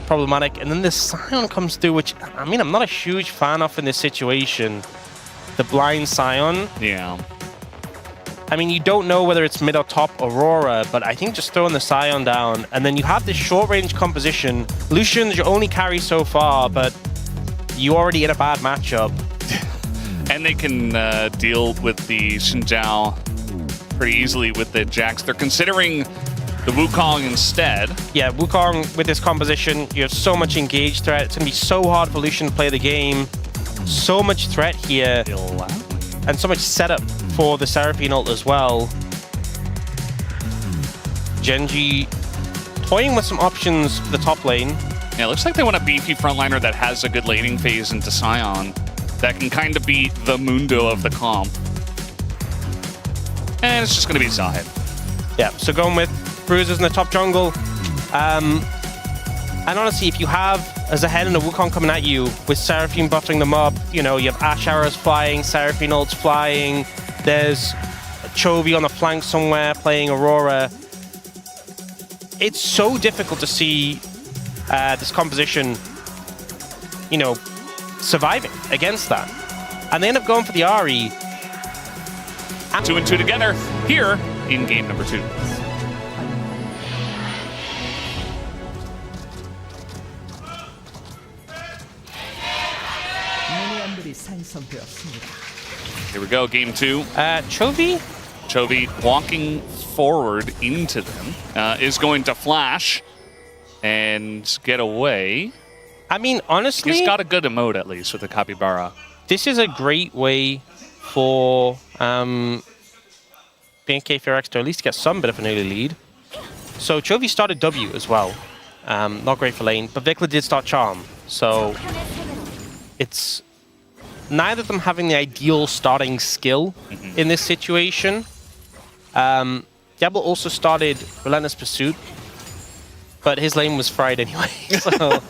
problematic. And then this Scion comes through, which, I mean, I'm not a huge fan of in this situation. The blind Scion. Yeah. I mean, you don't know whether it's mid or top Aurora, but I think just throwing the Scion down, and then you have this short-range composition. Lucian's your only carry so far, but you already in a bad matchup. And they can deal with the Xinjiao pretty easily with the Jax. They're considering the Wukong instead. Yeah, Wukong with this composition, you have so much engaged threat. It's going to be so hard for Lucian to play the game. So much threat here. And so much setup for the Seraphine ult as well. Genji toying with some options for the top lane. Yeah, it looks like they want a beefy frontliner that has a good laning phase into Scion. That can kind of be the Mundo of the comp. And it's just going to be Zahid. Yeah, so going with Bruisers in the top jungle. And honestly, if you have a Zahid and a Wukong coming at you with Seraphine buffing them up, you know, you have Ashe arrows flying, Seraphine ults flying, there's Chovy on the flank somewhere playing Aurora. It's so difficult to see this composition, you know, surviving against that. And they end up going for the Ahri. 2 and 2 together here in game number 2. Here we go, game 2. Chovy walking forward into them is going to flash and get away. I mean, honestly, he's got a good emote at least with the Capybara. This is a great way for BNK FEARX to at least get some bit of an early lead. So Chovy started W as well. Not great for lane, but Vikla did start Charm. So it's neither of them having the ideal starting skill in this situation. Diablo also started Relentless Pursuit, but his lane was fried anyway. So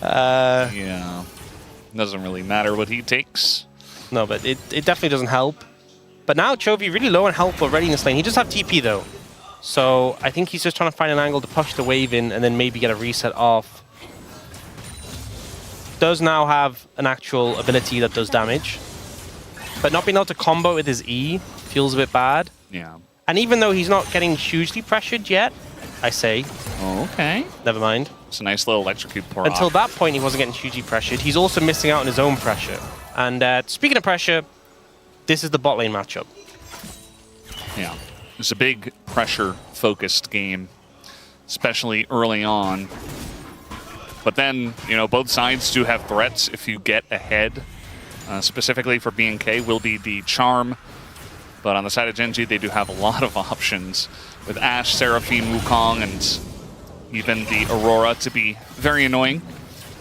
yeah, doesn't really matter what he takes. No, but it definitely doesn't help. But now Chovy really low on health already in this lane. He does have TP though. So I think he's just trying to find an angle to push the wave in and then maybe get a reset off. Does now have an actual ability that does damage. But not being able to combo with his E feels a bit bad. Yeah. And even though he's not getting hugely pressured yet, I say. Oh, okay. Never mind. It's a nice little electrocute pour Until off. that point, he wasn't getting hugely pressured. He's also missing out on his own pressure. And speaking of pressure, this is the bot lane matchup. Yeah. It's a big pressure-focused game, especially early on. But then, you know, both sides do have threats if you get ahead. Specifically for BNK will be the Charm. But on the side of Genji, they do have a lot of options with Ashe, Seraphine, Wukong, and even the Aurora to be very annoying.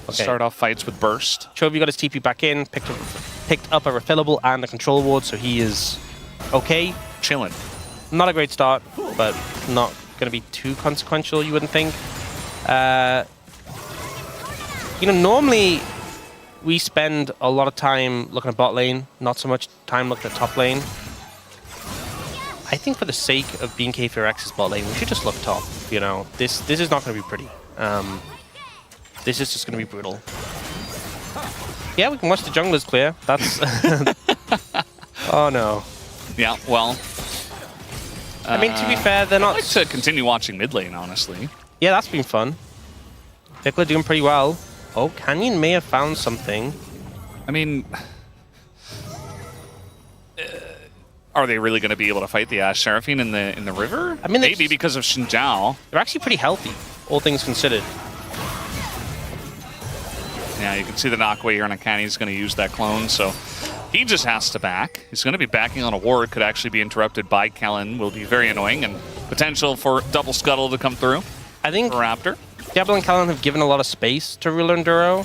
Okay. Start off fights with Burst. Chovy got his TP back in, picked up a refillable and a control ward, so he is okay. Chilling. Not a great start, but not going to be too consequential, you wouldn't think. You know, normally we spend a lot of time looking at bot lane, not so much time looking at top lane. I think for the sake of BNK FEARX's bot lane, we should just look top. You know, this is not going to be pretty. This is just going to be brutal. Yeah, we can watch the junglers clear. That's... Oh, no. Yeah, well... I mean, to be fair, they're not... I'd like to continue watching mid lane, honestly. Yeah, that's been fun. Vikla doing pretty well. Oh, Canyon may have found something. I mean... Are they really going to be able to fight the Ashe Seraphine in the river? I mean, maybe because of Xinjiao. They're actually pretty healthy, all things considered. Yeah, you can see the knockaway here on Akani. He's going to use that clone, so he just has to back. He's going to be backing on a ward. Could actually be interrupted by Kellen. Will be very annoying, and potential for double scuttle to come through. I think Raptor. Diablo and Kellen have given a lot of space to Ruler and Duro,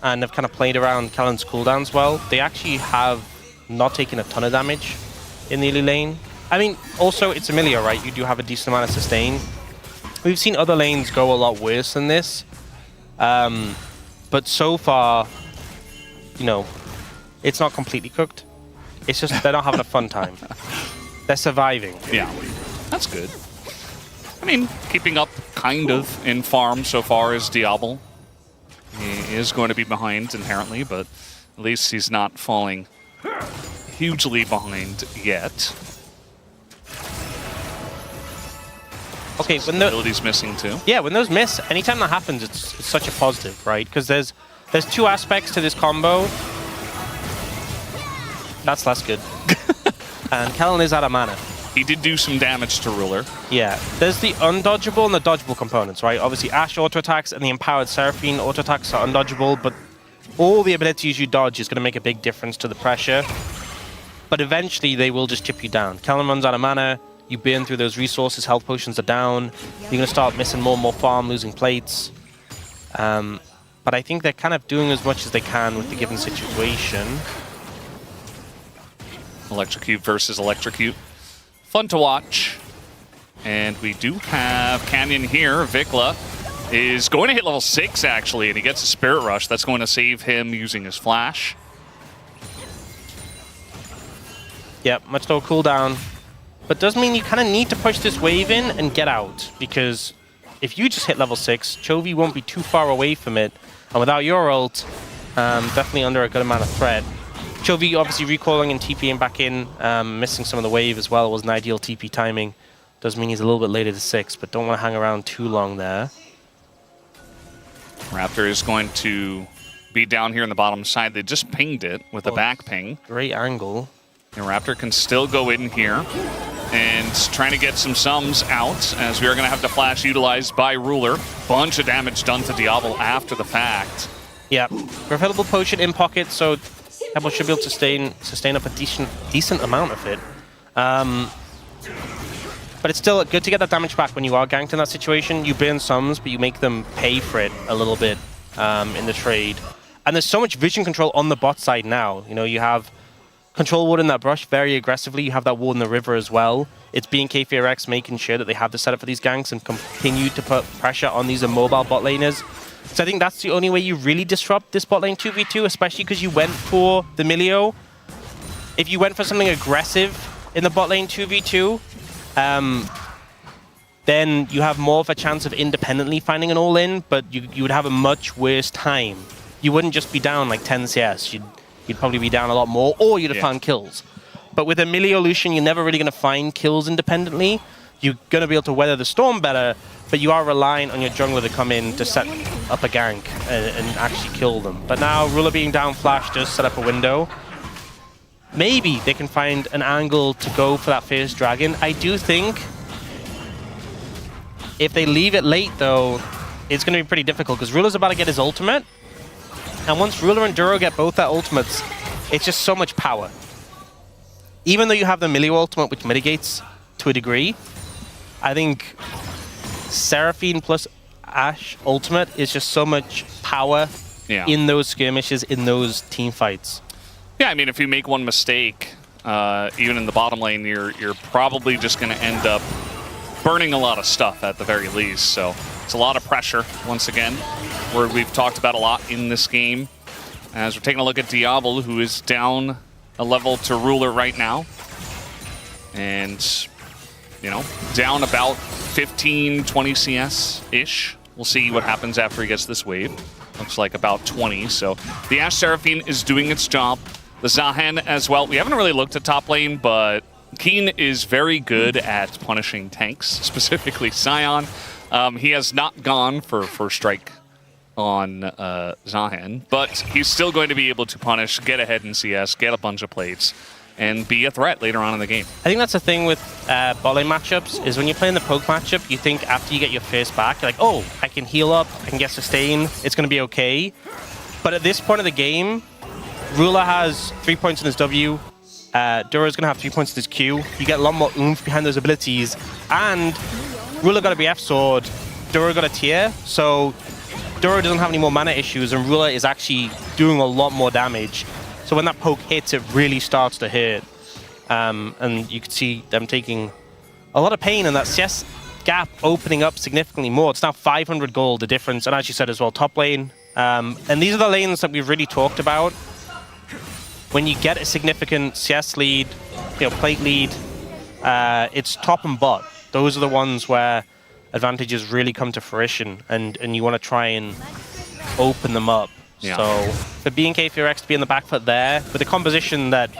and have kind of played around Kellen's cooldowns well. They actually have not taken a ton of damage in the early lane. I mean, also, it's Amelia, right? You do have a decent amount of sustain. We've seen other lanes go a lot worse than this. But so far, you know, it's not completely cooked. It's just they're not having a fun time. They're surviving. Yeah, that's good. I mean, keeping up kind of in farm so far is Diablo. He is going to be behind inherently, but at least he's not falling hugely behind yet. Okay, when the ability's missing too. Yeah, when those miss, anytime that happens, it's such a positive, right? Because there's two aspects to this combo. That's less good. And Kellen is out of mana. He did do some damage to Ruler. Yeah, there's the undodgeable and the dodgeable components, right? Obviously, Ashe auto-attacks and the empowered Seraphine auto-attacks are undodgeable, but all the abilities you dodge is going to make a big difference to the pressure. But eventually, they will just chip you down. Kellen runs out of mana, you burn through those resources, health potions are down, you're going to start missing more and more farm, losing plates. But I think they're kind of doing as much as they can with the given situation. Electrocute versus Electrocute. Fun to watch. And we do have Canyon here. Vikla is going to hit level 6, actually, and he gets a Spirit Rush. That's going to save him using his Flash. Yep, much lower cooldown. But does mean you kind of need to push this wave in and get out, because if you just hit level 6, Chovy won't be too far away from it. And without your ult, definitely under a good amount of threat. Chovy obviously recoiling and TPing back in, missing some of the wave as well. It wasn't ideal TP timing. Does mean he's a little bit later to 6, but don't want to hang around too long there. Raptor is going to be down here in the bottom side. They just pinged it with a back ping. Great angle. And Raptor can still go in here and trying to get some sums out, as we are going to have the Flash utilized by Ruler. Bunch of damage done to Diablo after the fact. Yeah, refillable potion in pocket, so Diablo should be able to sustain up a decent amount of it. But it's still good to get that damage back when you are ganked in that situation. You burn sums, but you make them pay for it a little bit in the trade. And there's so much vision control on the bot side now. You know, you have control ward in that brush very aggressively. You have that ward in the river as well. It's BNK FEARX making sure that they have the setup for these ganks and continue to put pressure on these immobile bot laners. So I think that's the only way you really disrupt this bot lane 2v2, especially because you went for the Milio. If you went for something aggressive in the bot lane 2v2, then you have more of a chance of independently finding an all-in, but you would have a much worse time. You wouldn't just be down like 10 CS. You'd probably be down a lot more, or you'd have found kills. But with a Milio Lucian, you're never really going to find kills independently. You're going to be able to weather the storm better, but you are relying on your jungler to come in to set up a gank and actually kill them. But now, Ruler being down Flash does set up a window. Maybe they can find an angle to go for that first dragon. I do think if they leave it late, though, it's going to be pretty difficult, because Ruler's about to get his ultimate. And once Ruler and Duro get both their ultimates, it's just so much power. Even though you have the Milio ultimate, which mitigates to a degree, I think Seraphine plus Ashe ultimate is just so much power in those skirmishes, in those team fights. Yeah, I mean, if you make one mistake, even in the bottom lane, you're probably just going to end up burning a lot of stuff at the very least. So it's a lot of pressure, once again, where we've talked about a lot in this game. As we're taking a look at Diablo, who is down a level to Ruler right now. And, you know, down about 15, 20 CS-ish. We'll see what happens after he gets this wave. Looks like about 20. So the Ashe Seraphine is doing its job. The Zahen as well. We haven't really looked at top lane, but Keen is very good at punishing tanks, specifically Sion. He has not gone for first strike on Zahen, but he's still going to be able to punish, get ahead in CS, get a bunch of plates, and be a threat later on in the game. I think that's the thing with bot lane matchups, is when you're playing the poke matchup, you think after you get your first back, you're like, oh, I can heal up, I can get sustain, it's going to be okay. But at this point of the game, Ruler has 3 points in his W, Duro's going to have 3 points in his Q. You get a lot more oomph behind those abilities, and Ruler got a BF sword, Duro got a tier, so Duro doesn't have any more mana issues, and Ruler is actually doing a lot more damage. So when that poke hits, it really starts to hurt. And you can see them taking a lot of pain, and that CS gap opening up significantly more. It's now 500 gold, the difference. And as you said as well, top lane. And these are the lanes that we've really talked about. When you get a significant CS lead, you know, plate lead, it's top and bot. Those are the ones where advantages really come to fruition, and you want to try and open them up. Yeah. So for BNK FEARX to be in the back foot there, with a composition that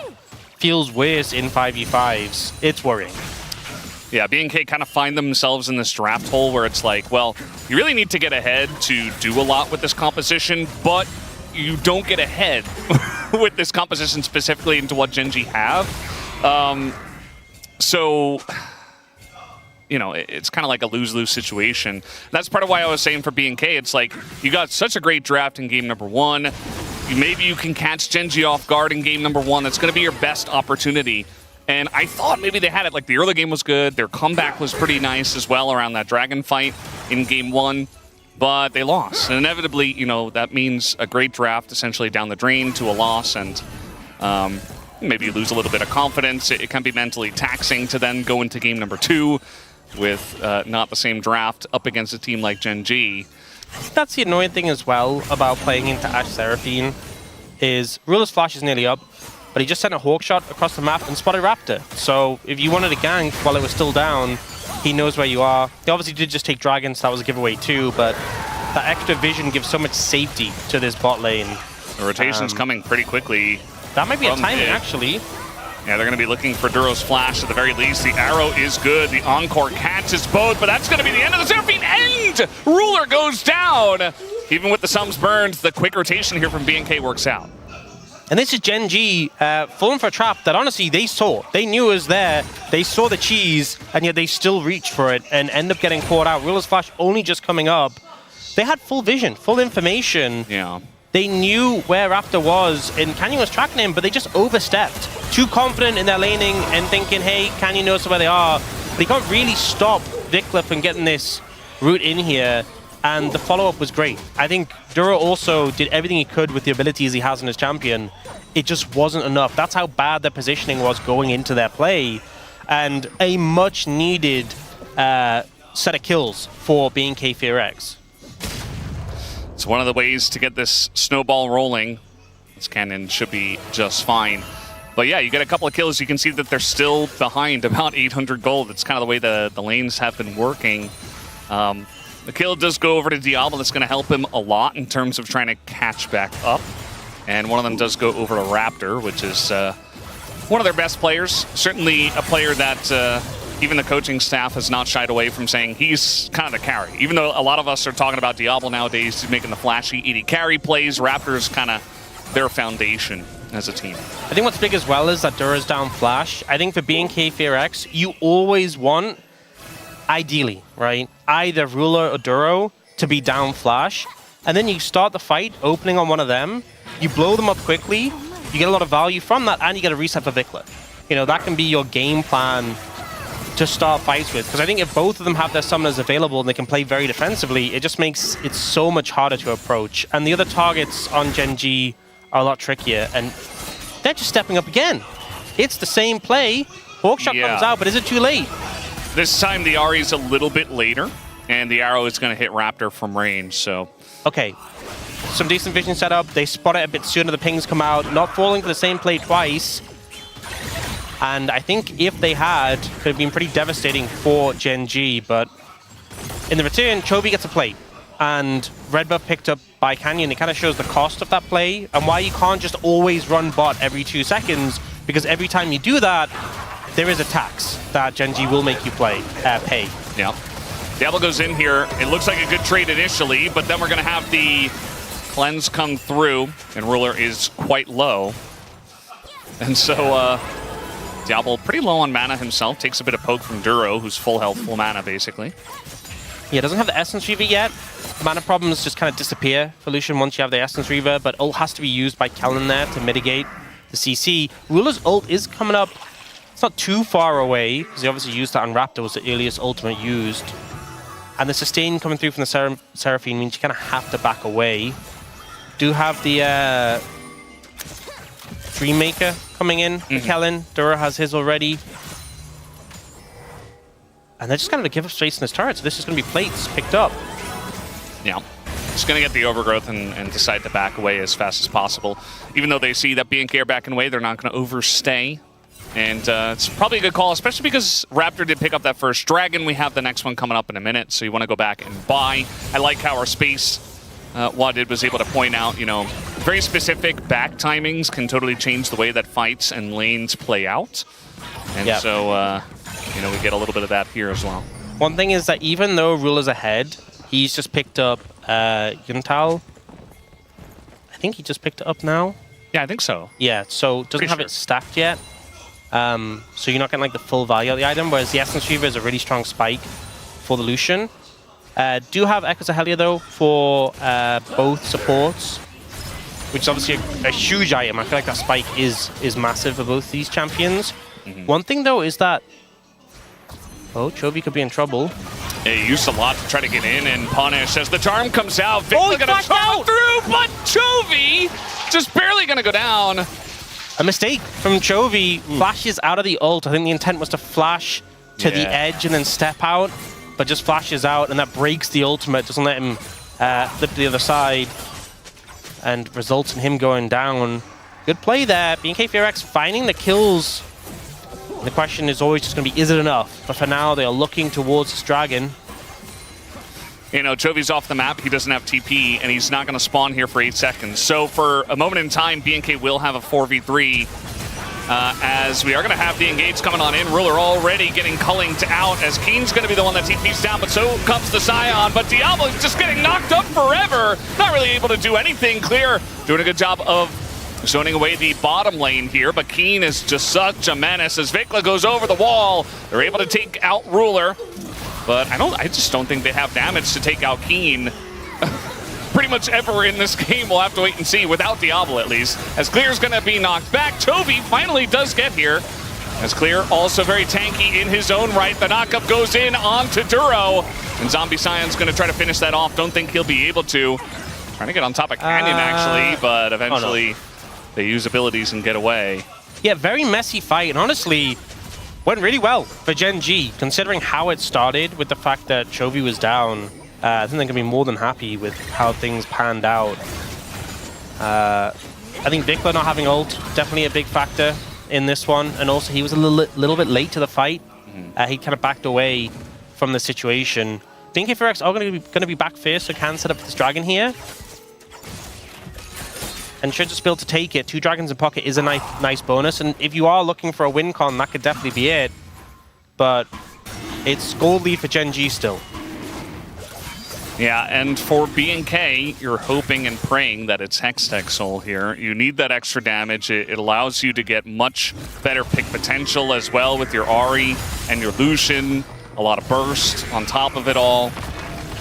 feels worse in 5v5s, it's worrying. Yeah, BNK kind of find themselves in this draft hole where it's like, well, you really need to get ahead to do a lot with this composition, but you don't get ahead with this composition specifically into what Gen G have. So, you know, it's kind of like a lose-lose situation. That's part of why I was saying for BNK, it's like, you got such a great draft in game number 1. Maybe you can catch Gen G off guard in game number 1. That's going to be your best opportunity. And I thought maybe they had it, like the early game was good, their comeback was pretty nice as well around that dragon fight in game 1, but they lost. And inevitably, you know, that means a great draft essentially down the drain to a loss, and maybe you lose a little bit of confidence. It can be mentally taxing to then go into game number 2 with not the same draft up against a team like Gen G. That's the annoying thing as well about playing into Ashe Seraphine, is Ruler's Flash is nearly up, but he just sent a hawk shot across the map and spotted Raptor. So if you wanted to gank while it was still down, he knows where you are. He obviously did just take Dragons, so that was a giveaway too, but that extra vision gives so much safety to this bot lane. The rotation's coming pretty quickly. That might be a timing, actually. Yeah, they're going to be looking for Duro's flash at the very least. The arrow is good. The Encore catches both, but that's going to be the end of the Seraphine end! Ruler goes down! Even with the sums burned, the quick rotation here from BNK works out. And this is Gen G falling for a trap that honestly they saw. They knew it was there. They saw the cheese, and yet they still reached for it and end up getting caught out. Ruler's Flash only just coming up. They had full vision, full information. Yeah. They knew where Raptor was, and Canyon was tracking him, but they just overstepped. Too confident in their laning and thinking, hey, Canyon knows where they are. They can't really stop Vikla from getting this route in here, and the follow-up was great. I think Duro also did everything he could with the abilities he has in his champion. It just wasn't enough. That's how bad their positioning was going into their play, and a much-needed set of kills for BNK FEARX. It's one of the ways to get this snowball rolling. This cannon should be just fine. But yeah, you get a couple of kills, you can see that they're still behind about 800 gold. It's kind of the way the lanes have been working. The kill does go over to Diablo. That's going to help him a lot in terms of trying to catch back up. And one of them does go over to Raptor, which is one of their best players. Certainly a player that even the coaching staff has not shied away from saying he's kind of the carry. Even though a lot of us are talking about Diablo nowadays, he's making the flashy ED carry plays. Raptor's kind of their foundation as a team. I think what's big as well is that Duro's down flash. I think for BNK FEARX, you always want, ideally, right, either Ruler or Duro to be down flash, and then you start the fight opening on one of them, you blow them up quickly, you get a lot of value from that, and you get a reset for Vikla. You know, that can be your game plan to start fights with, because I think if both of them have their summoners available and they can play very defensively, it just makes it so much harder to approach. And the other targets on Gen G are a lot trickier, and they're just stepping up again. It's the same play. Hawkshot comes out, but is it too late? This time the Ahri's a little bit later, and the arrow is going to hit Raptor from range, so... Okay, some decent vision setup. They spot it a bit sooner, the pings come out, not falling for the same play twice. And I think if they had, could have been pretty devastating for Gen G, but in the return, Chovy gets a plate. And red buff picked up by Canyon. It kind of shows the cost of that play and why you can't just always run bot every 2 seconds, because every time you do that, there is a tax that Gen G will make you pay. Yeah. Diablo goes in here. It looks like a good trade initially, but then we're going to have the cleanse come through, and Ruler is quite low. And so Diablo pretty low on mana himself, takes a bit of poke from Duro, who's full health, full mana basically. Yeah, doesn't have the Essence Reaver yet. Mana problems just kind of disappear for Lucian once you have the Essence Reaver, but ult has to be used by Kellen there to mitigate the CC. Ruler's ult is coming up. It's not too far away, because he obviously used that on Raptor, was the earliest ultimate used. And the sustain coming through from the Seraphine means you kind of have to back away. Do have the Dreammaker coming in for Kellen. Duro has his already. And they're just going to give up space in this turret, so this is going to be plates picked up. Yeah. Just going to get the overgrowth and decide to back away as fast as possible. Even though they see that BNK are backing away, they're not going to overstay. And it's probably a good call, especially because Raptor did pick up that first dragon. We have the next one coming up in a minute, so you want to go back and buy. I like how our space Wadid was able to point out, you know, very specific back timings can totally change the way that fights and lanes play out. And so, you know, we get a little bit of that here as well. One thing is that even though Ruler's ahead, he's just picked up Yuntal. I think he just picked it up now. Yeah, I think so. Yeah, so doesn't have it stacked yet. So you're not getting like the full value of the item, whereas the Essence Reaver is a really strong spike for the Lucian. Do have Echoes of Helia though for both supports, which is obviously a huge item. I feel like that spike is massive for both these champions. One thing though is that Chovy could be in trouble. He used a lot to try to get in and punish as the charm comes out. Victor gonna charm through, but Chovy just barely gonna go down. A mistake from Chovy. Flashes out of the ult. I think the intent was to flash to the edge and then step out, but just flashes out, and that breaks the ultimate, doesn't let him flip to the other side, and results in him going down. Good play there. BNK FEARX finding the kills. The question is always just going to be, is it enough? But for now, they are looking towards this dragon. You know, Chovy's off the map. He doesn't have TP, and he's not going to spawn here for 8 seconds. So for a moment in time, BNK will have a 4v3 as we are going to have the engage coming on in. Ruler already getting cullinged out as Keen's going to be the one that TP's down, but so comes the Scion. But Diablo's just getting knocked up forever. Not really able to do anything. Clear doing a good job of zoning away the bottom lane here, but Keen is just such a menace as Vikla goes over the wall. They're able to take out Ruler, but I just don't think they have damage to take out Keen pretty much ever in this game. We'll have to wait and see, without Diablo at least, as Clear's gonna be knocked back. Chovy finally does get here, as Clear also very tanky in his own right. The knockup goes in onto Duro, and Zombie Scion's gonna try to finish that off. Don't think he'll be able to. Trying to get on top of Canyon actually, but eventually they use abilities and get away. Yeah, very messy fight, and honestly, went really well for Gen G, considering how it started with the fact that Chovy was down. I think they're going to be more than happy with how things panned out. I think Vikla not having ult, definitely a big factor in this one, and also he was a little bit late to the fight. He kind of backed away from the situation. BNK FEARX are going to be back first, so can set up this dragon here. And should just be able to take it. 2 dragons in pocket is a nice bonus. And if you are looking for a win con, that could definitely be it. But it's gold lead for Gen G still. Yeah, and for BNK, you're hoping and praying that it's Hextech Soul here. You need that extra damage. It allows you to get much better pick potential as well with your Ahri and your Lucian. A lot of burst on top of it all.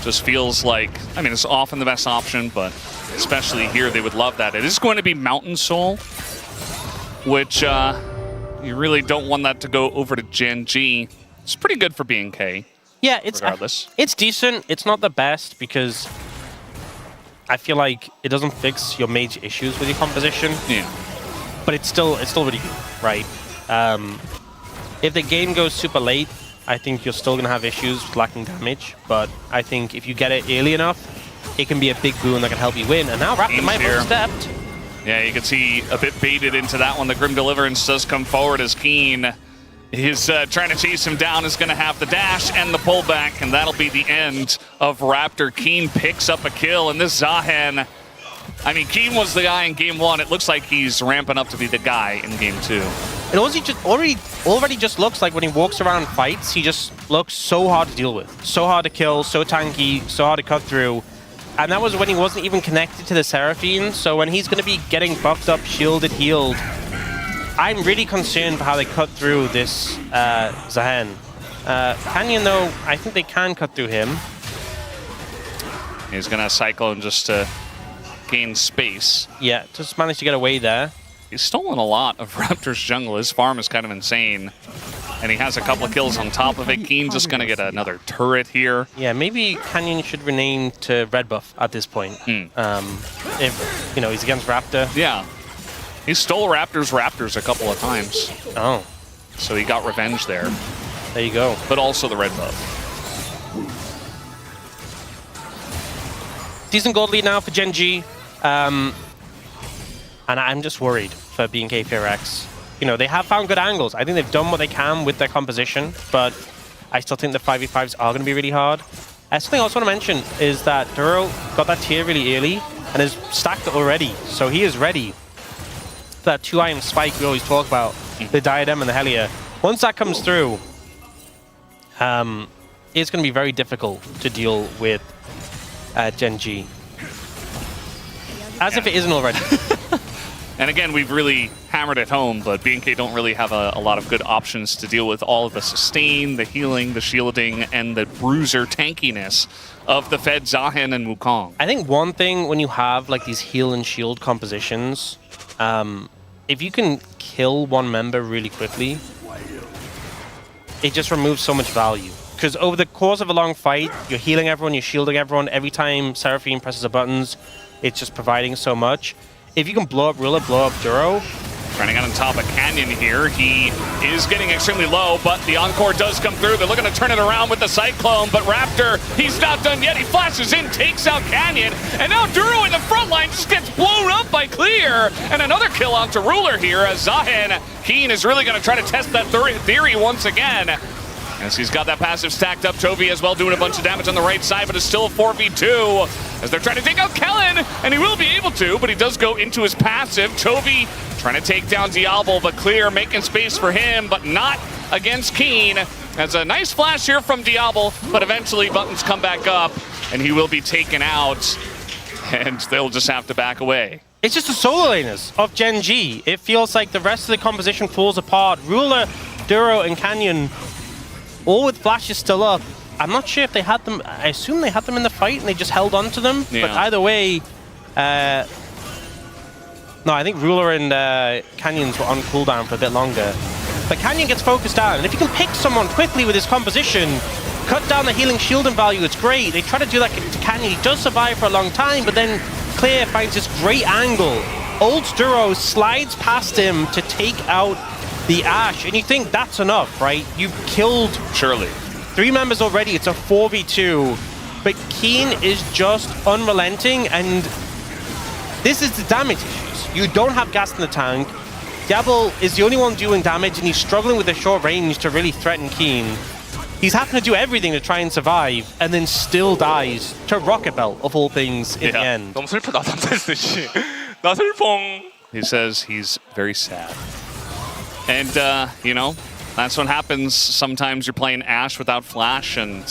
Just feels like, I mean, it's often the best option, but especially here, they would love that. It is going to be Mountain Soul, which you really don't want that to go over to Gen G. It's pretty good for BNK. Yeah, it's decent. It's not the best because I feel like it doesn't fix your major issues with your composition. Yeah, but it's still really good, right? If the game goes super late, I think you're still gonna have issues with lacking damage. But I think if you get it early enough, it can be a big boon that can help you win. And now Raptor might have stepped. Yeah, you can see a bit baited into that one. The Grim Deliverance does come forward as Keen is trying to chase him down, is going to have the dash and the pullback, and that'll be the end of Raptor. Keen picks up a kill, and this Zahen, I mean, Keen was the guy in game 1. It looks like he's ramping up to be the guy in game 2. It already just looks like when he walks around and fights, he just looks so hard to deal with. So hard to kill, so tanky, so hard to cut through. And that was when he wasn't even connected to the Seraphine, so when he's going to be getting buffed up, shielded, healed, I'm really concerned for how they cut through this Zahen. Canyon, though, I think they can cut through him. He's going to Cyclone just to gain space. Yeah, just managed to get away there. He's stolen a lot of Raptor's jungle. His farm is kind of insane. And he has a couple of kills on top of it. Keen just going to get another turret here. Yeah, maybe Canyon should rename to Red Buff at this point. If, you know, he's against Raptor. Yeah. He stole Raptors a couple of times. Oh. So he got revenge there. There you go. But also the red buff. Decent gold lead now for Gen G. And I'm just worried for BNK FEARX. You know, they have found good angles. I think they've done what they can with their composition, but I still think the 5v5s are going to be really hard. Something I also want to mention is that Duro got that tier really early and has stacked it already. So he is ready. That 2-iron spike we always talk about, the Diadem and the Helia. Once that comes through, it's going to be very difficult to deal with GENG. As if it isn't already. And again, we've really hammered it home, but BNK don't really have a lot of good options to deal with all of the sustain, the healing, the shielding, and the bruiser tankiness of the Fed, Zahen, and Wukong. I think one thing when you have like these heal and shield compositions, if you can kill one member really quickly, it just removes so much value. Because over the course of a long fight, you're healing everyone, you're shielding everyone. Every time Seraphine presses the buttons, it's just providing so much. If you can blow up Ruler, blow up Duro. Trying to get on top of Canyon here. He is getting extremely low, but the Encore does come through. They're looking to turn it around with the Cyclone, but Raptor, he's not done yet. He flashes in, takes out Canyon, and now Duro in the front line just gets blown up by Clear. And another kill onto Ruler here as Zahen. Keen is really going to try to test that theory once again. As he's got that passive stacked up, Chovy as well doing a bunch of damage on the right side, but it's still a 4v2 as they're trying to take out Kellen, and he will be able to, but he does go into his passive. Chovy trying to take down Diablo, but Clear making space for him, but not against Keen. That's a nice flash here from Diablo, but eventually buttons come back up, and he will be taken out, and they'll just have to back away. It's just the solo laners of GENG. It feels like the rest of the composition falls apart. Ruler, Duro, and Canyon, all with flashes still up. I'm not sure if they had them. I assume they had them in the fight and they just held on to them. Yeah. But either way, no, I think Ruler and Canyons were on cooldown for a bit longer. But Canyon gets focused down, and if you can pick someone quickly with his composition, cut down the healing shielding value, it's great. They try to do that to Canyon. He does survive for a long time, but then Clear finds this great angle. Old Duro slides past him to take out the Ashe, and you think that's enough, right? You've killed surely 3 members already. It's a 4v2, but Keen is just unrelenting, and this is the damage issues. You don't have gas in the tank. Diablo is the only one doing damage, and he's struggling with the short range to really threaten Keen. He's having to do everything to try and survive, and then still dies to Rocket Belt, of all things, in the end. 너무 슬프다, 나 슬퍼. He says he's very sad. And, you know, that's what happens. Sometimes you're playing Ashe without Flash, and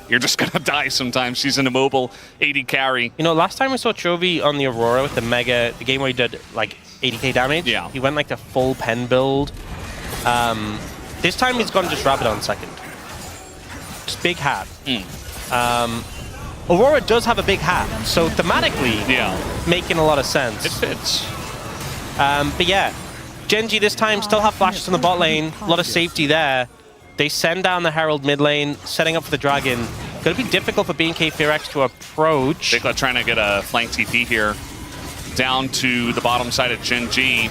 you're just going to die sometimes. She's an immobile 80 carry. You know, last time we saw Chovy on the Aurora with the game where he did, like, 80k damage, yeah. He went, like, the full pen build. This time he's gone just Rabadon second. Just big hat. Aurora does have a big hat, so thematically, yeah, making a lot of sense. It fits. But yeah, GENG this time still have flashes on the bot lane, a lot of safety there. They send down the Herald mid lane, setting up for the Dragon. Going to be difficult for BNK FEARX to approach. Bigla trying to get a flank TP here down to the bottom side of GENG.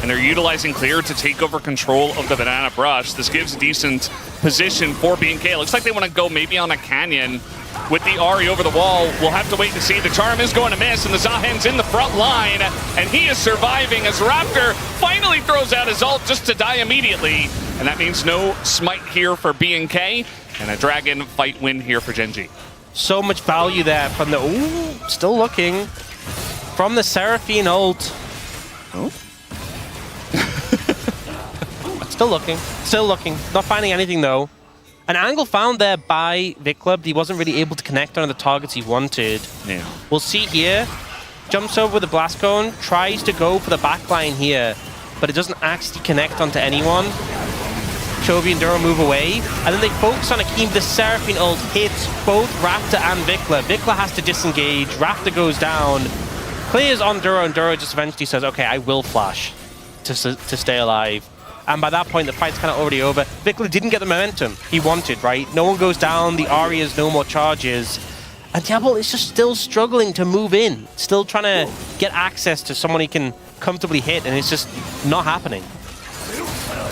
And they're utilizing Clear to take over control of the Banana Brush. This gives a decent position for BNK. It looks like they want to go maybe on a Canyon with the Ahri over the wall. We'll have to wait to see. The Charm is going to miss, and the Zahen's in the front line, and he is surviving as Raptor finally throws out his ult just to die immediately. And that means no smite here for BNK, and a Dragon fight win here for GENG. So much value there from the... Ooh, still looking. From the Seraphine ult. Oh. Still looking. Not finding anything, though. An angle found there by VicClub. He wasn't really able to connect on the targets he wanted. Yeah. We'll see here. Jumps over with the Blast Cone. Tries to go for the backline here, but it doesn't actually connect onto anyone. Chovy and Duro move away, and then they focus on a Keen. The Seraphine ult hits both Raptor and VicClub. VicClub has to disengage. Raptor goes down. Clears on Duro, and Duro just eventually says, okay, I will flash to stay alive. And by that point, the fight's kind of already over. VicClub didn't get the momentum he wanted, right? No one goes down, the Ahri has no more charges. And Diablo is just still struggling to move in. Still trying to get access to someone he can comfortably hit, and it's just not happening.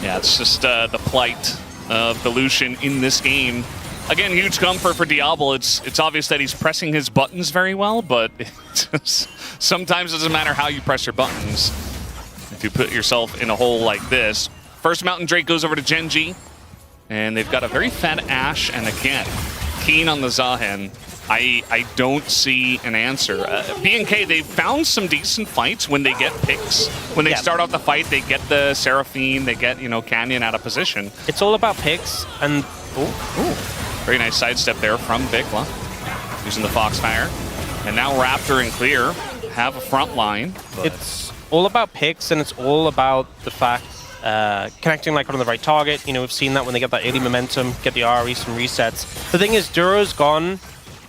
Yeah, it's just the plight of the Lucian in this game. Again, huge comfort for Diablo. It's obvious that he's pressing his buttons very well, but sometimes it doesn't matter how you press your buttons. if you put yourself in a hole like this. First Mountain Drake goes over to Genji, and they've got a very fat Ashe, and again, keen on the Zahen. I don't see an answer. BNK, they've found some decent fights when they get picks. When they start off the fight, they get the Seraphine, they get, you know, Canyon out of position. It's all about picks, and... Very nice sidestep there from Vikla, using the Foxfire. And now Raptor and Clear have a front line. It's all about picks, and it's all about the fact connecting like on the right target. You know, we've seen that when they get that early momentum, get the RE, some resets. The thing is, Duro's gone.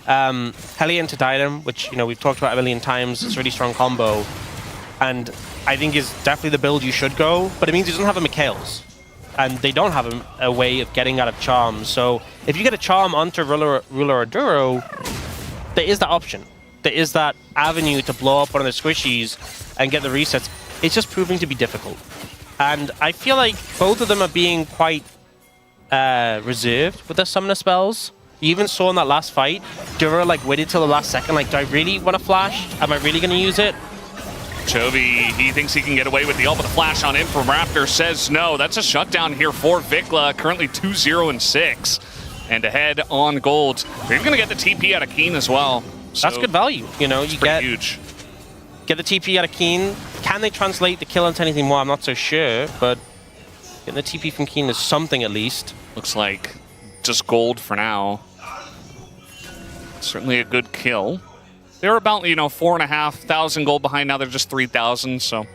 Hellion to Diadem, which, you know, we've talked about a million times. It's a really strong combo. And I think is definitely the build you should go, but it means he doesn't have a Mikhail's. And they don't have a way of getting out of charms. So if you get a charm onto Ruler or Duro, there is that option. There is that avenue to blow up one of the squishies and get the resets. It's just proving to be difficult. And I feel like both of them are being quite reserved with their summoner spells. You even saw in that last fight, Duro like waited till the last second, like, do I really want to flash? Am I really going to use it? Chovy, he thinks he can get away with the ult, but the flash on in from Raptor says no. That's a shutdown here for Vikla, currently 2-0-6. And ahead on gold. They're going to get the TP out of Keen as well. So that's good value. You know, you get huge. Get the TP out of Keen. Can they translate the kill into anything more? I'm not so sure, but getting the TP from Keen is something at least. Looks like just gold for now. Certainly a good kill. They were about, you know, 4,500 gold behind. Now they're just 3,000, so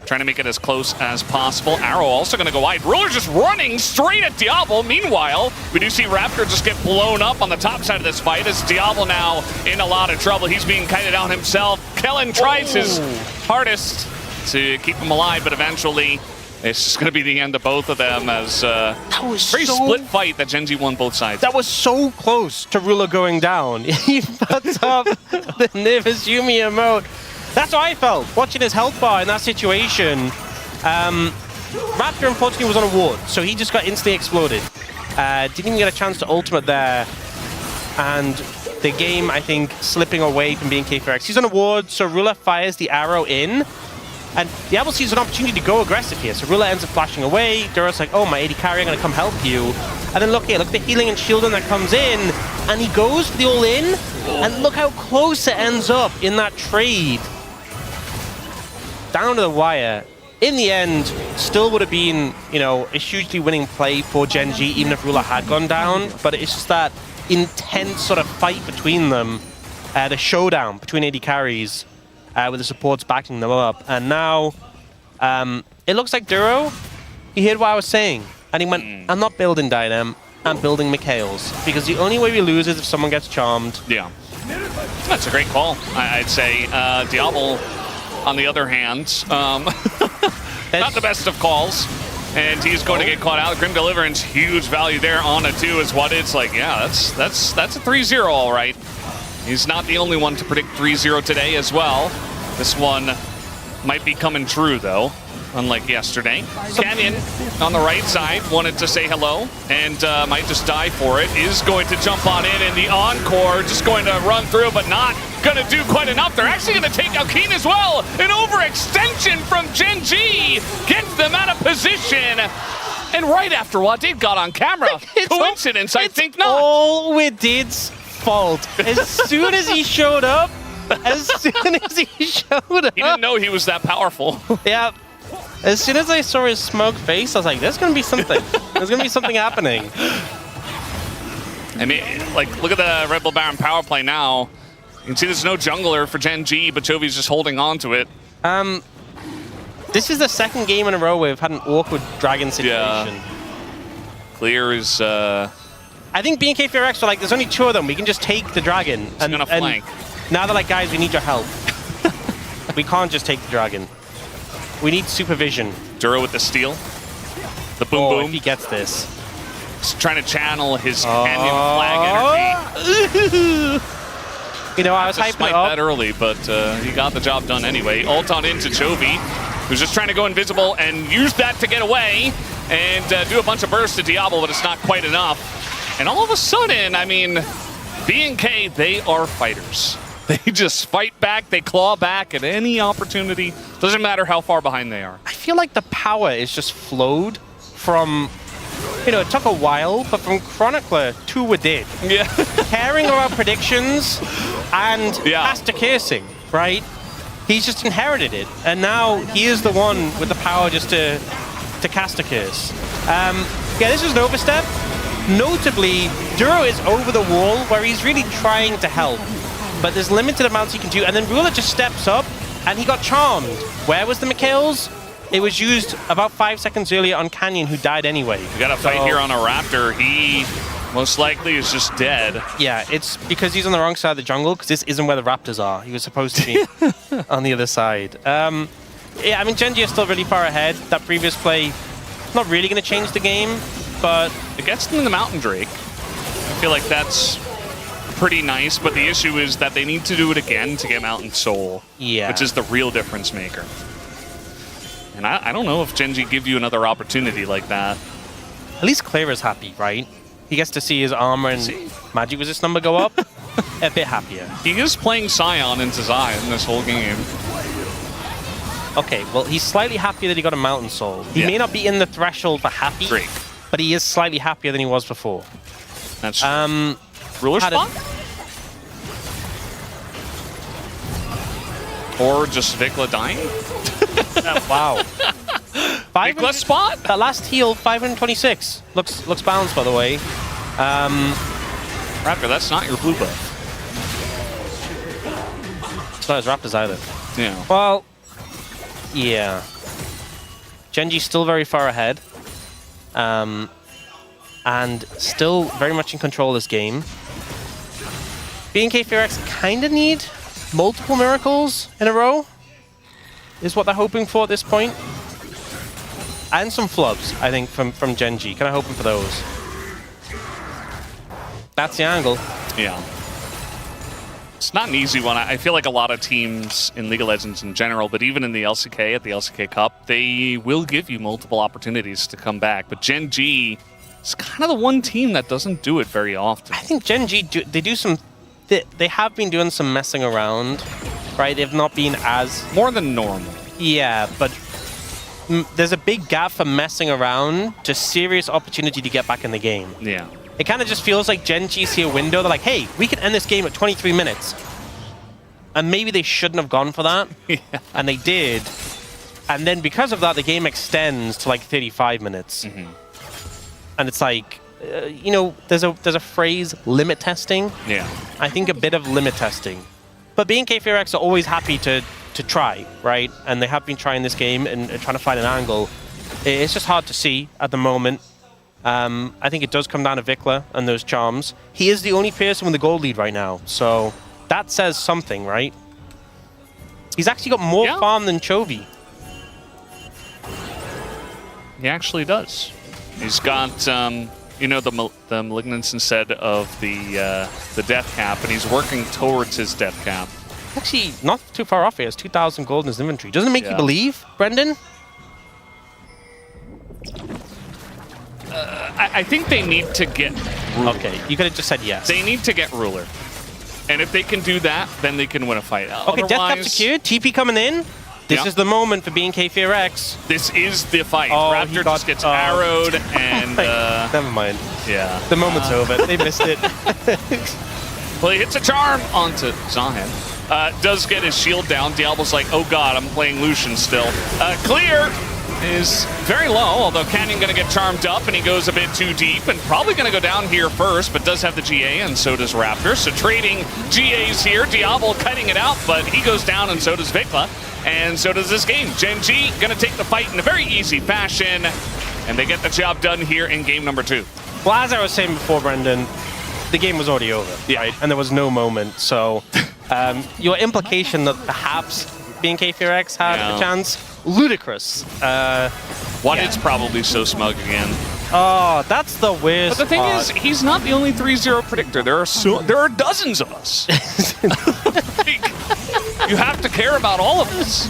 trying to make it as close as possible. Arrow also going to go wide. Ruler just running straight at Diablo. Meanwhile, we do see Raptor just get blown up on the top side of this fight as Diablo now in a lot of trouble. He's being kited down himself. Kellen tries his hardest to keep him alive, but eventually it's just going to be the end of both of them as that was very split fight that Genji won both sides. That was so close to Ruler going down. He puts up the nervous Yumi emote. That's how I felt, watching his health bar in that situation. Raptor, unfortunately, was on a ward, so he just got instantly exploded. Didn't even get a chance to ultimate there. And the game, I think, slipping away from BNK FEARX. He's on a ward, so Ruler fires the arrow in. And Diablo sees an opportunity to go aggressive here, so Ruler ends up flashing away. Duro's like, oh, my AD carry, I'm going to come help you. And then look here, look at the healing and shielding that comes in. And he goes for the all-in, and look how close it ends up in that trade. Down to the wire. In the end, still would have been, you know, a hugely winning play for Genji, even if Ruler had gone down. But it's just that intense sort of fight between them, the showdown between AD carries, with the supports backing them up. And now, it looks like Duro, he heard what I was saying. And he went, I'm not building Diadem, I'm building Mikhail's. Because the only way we lose is if someone gets charmed. Yeah. That's a great call, I'd say. Diablo, on the other hand, not the best of calls. And he's going to get caught out. Grim Deliverance, huge value there on a 2 is what it's like. Yeah, that's a 3-0 all right. He's not the only one to predict 3-0 today as well. This one might be coming true, though, unlike yesterday. Canyon on the right side wanted to say hello and might just die for it. Is going to jump on in, and the Encore just going to run through, but not going to do quite enough. They're actually going to take out Keen as well. An overextension from Genji gets them out of position. And right after what they got on camera, coincidence, I think not. All with Did's fault. As soon as he showed up, he didn't know he was that powerful. Yeah. As soon as I saw his smoke face, I was like, there's going to be something. There's going to be something happening. I mean, like, look at the Red Bull Baron power play now. You can see there's no jungler for Genji, but Chovy's just holding on to it. This is the second game in a row where we've had an awkward dragon situation. Yeah. Clear is... I think BNK FEARX were like, there's only 2 of them. We can just take the dragon. He's gonna flank. Now they're like, guys, we need your help. We can't just take the dragon. We need supervision. Duro with the steal. The boom boom. If he gets this. He's trying to channel his Canyon flag energy. You know, I was hyping it up that early, but he got the job done anyway. Ult on into Chovy, who's just trying to go invisible and use that to get away and do a bunch of bursts to Diablo, but it's not quite enough. And all of a sudden, I mean, BNK, they are fighters. They just fight back, they claw back at any opportunity Doesn't matter how far behind they are. I feel like the power is just flowed from, you know, it took a while, but from Chronicler to Wadid. Yeah. Caring about predictions and Yeah. master cursing, right? He's just inherited it, and now he is the one with the power just to cast a curse. Yeah, this is an overstep. Notably, Duro is over the wall where he's really trying to help, but there's limited amounts he can do, and then Ruler just steps up, and he got charmed. Where was the Mikhails? It was used about 5 seconds earlier on Canyon, who died anyway. We got a fight here on a Raptor. He most likely is just dead. Yeah, it's because he's on the wrong side of the jungle, because this isn't where the Raptors are. He was supposed to be on the other side. Yeah, I mean, Gen G is still really far ahead. That previous play, not really going to change the game, but it gets them in the Mountain Drake. I feel like that's pretty nice, but the issue is that they need to do it again to get Mountain Soul, which is the real difference maker. And I don't know if Gen G give you another opportunity like that. At least Clear's happy, right? He gets to see his armor and magic resist number go up. A bit happier. He is playing Scion into Zion this whole game. Okay, well, he's slightly happier that he got a Mountain Soul. He may not be in the threshold for happy, but he is slightly happier than he was before. That's Ruler spot? Or just Vikla dying? Wow. Vikla spot? That last heal, 526. Looks balanced, by the way. Raptor, that's not your blue buff. It's not his Raptors either. Yeah. Well, yeah. Gen G's still very far ahead. And still very much in control of this game. BNK FEARX kind of need multiple miracles in a row, is what they're hoping for at this point. And some flubs, I think, from Gen G. Kind of hoping for those. That's the angle. Yeah. It's not an easy one. I feel like a lot of teams in League of Legends in general, but even in the LCK, at the LCK Cup, they will give you multiple opportunities to come back. But Gen G is kind of the one team that doesn't do it very often. I think Gen G, they have been doing some messing around, right? They've not been as... more than normal. Yeah, but there's a big gap from messing around to serious opportunity to get back in the game. Yeah. It kind of just feels like Gen G see a window. They're like, hey, we can end this game at 23 minutes. And maybe they shouldn't have gone for that. Yeah. And they did. And then because of that, the game extends to like 35 minutes. And it's like, you know, there's a phrase, limit testing. Yeah. I think a bit of limit testing. But BNK FEARX are always happy to try, right? And they have been trying this game and trying to find an angle. It's just hard to see at the moment. I think it does come down to Vikla and those charms. He is the only person with the gold lead right now, so that says something, right? He's actually got more farm than Chovy. He actually does. He's got, you know, the Malignance instead of the death cap, and he's working towards his death cap. Actually, not too far off. He has 2,000 gold in his inventory. Doesn't it make you believe, Brendan? I think they need to get Ruler. Okay, you could have just said yes. They need to get Ruler. And if they can do that, then they can win a fight. Okay, death cap secured. TP coming in. This is the moment for BNK FEARX. This is the fight. Oh, Raptor just gets arrowed and... never mind. Yeah. The moment's over. They missed it. Well, he hits a charm onto Zahan. Does get his shield down. Diablo's like, oh god, I'm playing Lucian still. Clear is very low, although Canyon going to get charmed up, and he goes a bit too deep, and probably going to go down here first, but does have the GA, and so does Raptor. So trading GAs here. Diablo cutting it out, but he goes down, and so does Vikla, and so does this game. Gen G going to take the fight in a very easy fashion, and they get the job done here in game number 2. Well, as I was saying before, Brendan, the game was already over, right? And there was no moment, so your implication that perhaps BNK FEARX had a chance, ludicrous. It's probably so smug again. Oh, that's the worst. But the thing is, he's not the only 3-0 predictor. There are dozens of us. You have to care about all of us.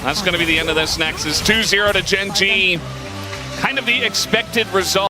That's going to be the end of this Nexus. 2-0 to Gen G. Kind of the expected result.